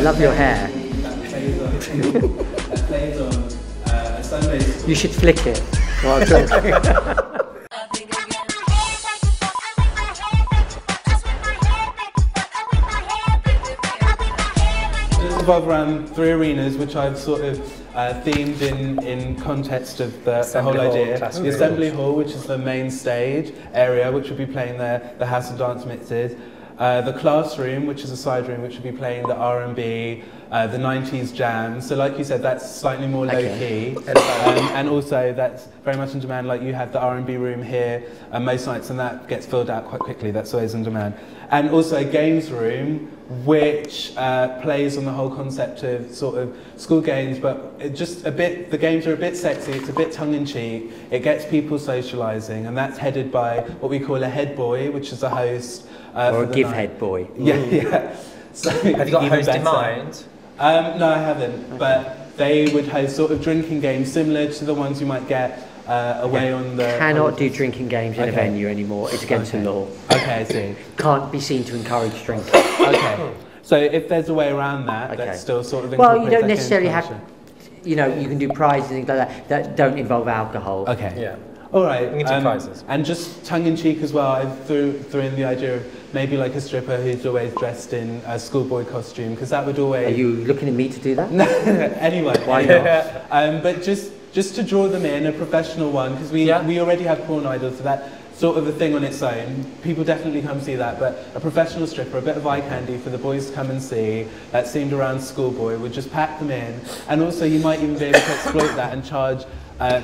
love your hair. That plays on a Sunday school. You should flick it. While talking. Just revolve around 3 arenas, which I've sort of themed in context of the whole idea. The Assembly Hall, which is the main stage area, which will be playing the house and dance mixes. The Classroom, which is a side room, which will be playing the R&B, the 90s jam. So like you said, that's slightly more low-key. And also that's very much in demand. Like you have the R&B room here most nights, and that gets filled out quite quickly. That's always in demand. And also a games room, which plays on the whole concept of sort of school games, but the games are a bit sexy, it's a bit tongue-in-cheek, it gets people socialising, and that's headed by what we call a head boy, which is a host. Or a give-head boy. Yeah. So have you got a host in mind? No, I haven't, but they would host sort of drinking games similar to the ones you might get away on the... Cannot do drinking games in a venue anymore. It's against the law. Okay, I see. Can't be seen to encourage drinking. Okay. So if there's a way around that, that's still sort of... Well, you don't necessarily have... You know, you can do prizes and things like that don't involve alcohol. Okay. Yeah. All right. We can do prizes. And just tongue-in-cheek as well, I threw in the idea of maybe like a stripper who's always dressed in a schoolboy costume, because that would always... Are you looking at me to do that? Anyway. Why not? But just to draw them in, a professional one, because we already have porn idols, so that sort of a thing on its own. People definitely come see that, but a professional stripper, a bit of eye candy for the boys to come and see, that seemed around schoolboy, would just pack them in. And also you might even be able to exploit that and charge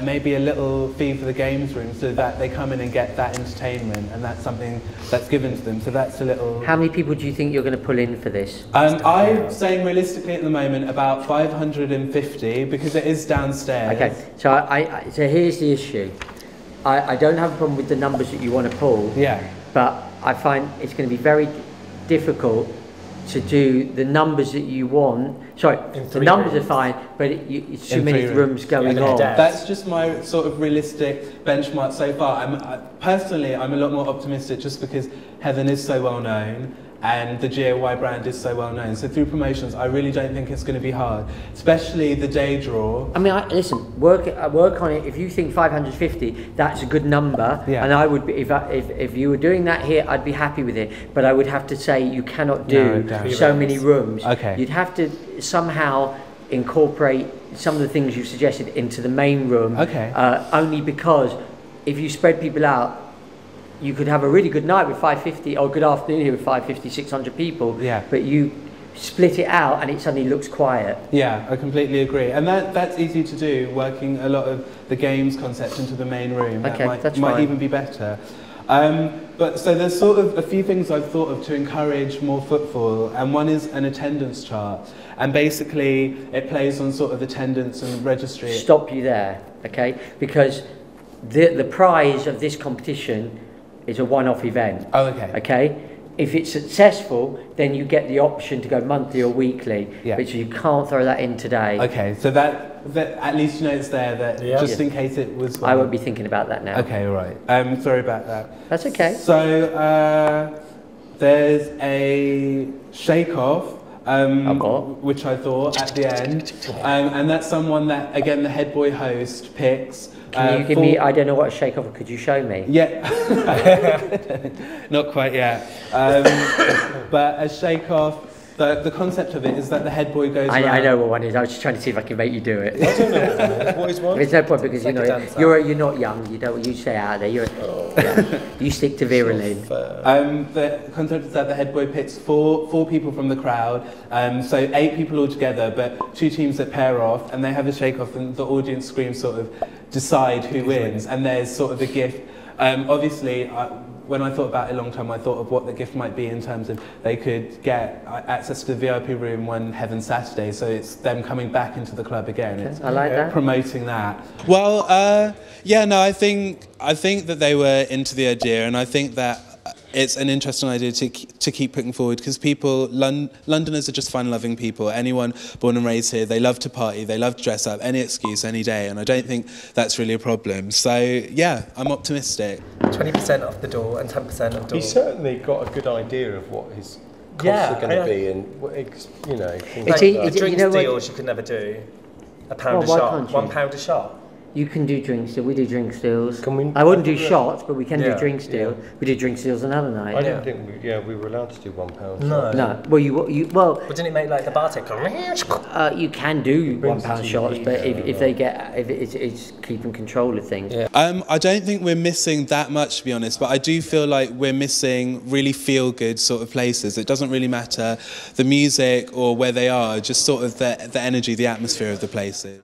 maybe a little fee for the games room, so that they come in and get that entertainment, and that's something that's given to them. So that's a little... How many people do you think you're going to pull in for this? I'm saying realistically at the moment about 550, because it is downstairs. Okay, so so here's the issue. I don't have a problem with the numbers that you want to pull. Yeah. But I find it's going to be very difficult to do the numbers that you want. Sorry, the numbers are fine, but it's too many rooms going on. That's just my sort of realistic benchmark so far. Personally, I'm a lot more optimistic just because Heaven is so well known and the GOY brand is so well known. So through promotions, I really don't think it's going to be hard, especially the day draw. I mean, listen, work on it. If you think 550, that's a good number, and I would be, if you were doing that here, I'd be happy with it. But I would have to say you cannot do so many rooms. Okay. You'd have to somehow incorporate some of the things you suggested into the main room. Okay. Only because if you spread people out, you could have a really good night with 550, or a good afternoon here with 550, 600 people. Yeah. But you split it out and it suddenly looks quiet. Yeah, I completely agree. And that's easy to do, working a lot of the games concept into the main room. Okay, that might even be better. But so there's sort of a few things I've thought of to encourage more footfall, and one is an attendance chart. And basically it plays on sort of attendance and registry. Stop you there, okay? Because the prize of this competition is a one-off event. Oh, okay. Okay? If it's successful, then you get the option to go monthly or weekly, but you can't throw that in today. Okay, so that at least you know it's there, that just in case it was... I won't be thinking about that now. Okay, all right. Sorry about that. That's okay. So there's a shake-off, which I thought at the end, and that's someone that, again, the head boy host picks. Can you give me, I don't know what a shake-off, could you show me? Yeah, not quite yet. But a shake-off, the concept of it is that the head boy goes around. I know what one is, I was just trying to see if I can make you do it. I don't know what one is. What is one? There's no point, because you're not young, you stay out there, you stick to Virilin. The concept is that the head boy picks four people from the crowd, so 8 people altogether, but 2 teams that pair off, and they have a shake-off, and the audience screams sort of decide who wins, and there's sort of a gift. Obviously, when I thought about it a long time, I thought of what the gift might be in terms of they could get access to the VIP room one Heaven Saturday, so it's them coming back into the club again. Okay. It's I like that. Promoting that. Well, yeah, no, I think that they were into the idea, and I think that it's an interesting idea to keep putting forward, because people, Londoners are just fun-loving people. Anyone born and raised here, they love to party, they love to dress up, any excuse, any day, and I don't think that's really a problem. So, yeah, I'm optimistic. 20% off the door and 10% off the door. He's certainly got a good idea of what his costs are going to be, and you know, the drinks deals you could never do. £1 a shot, £1 a shot. You can do drinks deals. We do drinks deals. Can we, I wouldn't do shots, but we can do drinks deals. We did drinks deals another night. I didn't think we were allowed to do £1. No. No. Well. But didn't it make like the bartender? You can do £1 shots, but if it's keeping control of things. Yeah. I don't think we're missing that much, to be honest, but I do feel like we're missing really feel-good sort of places. It doesn't really matter the music or where they are, just sort of the energy, the atmosphere of the places.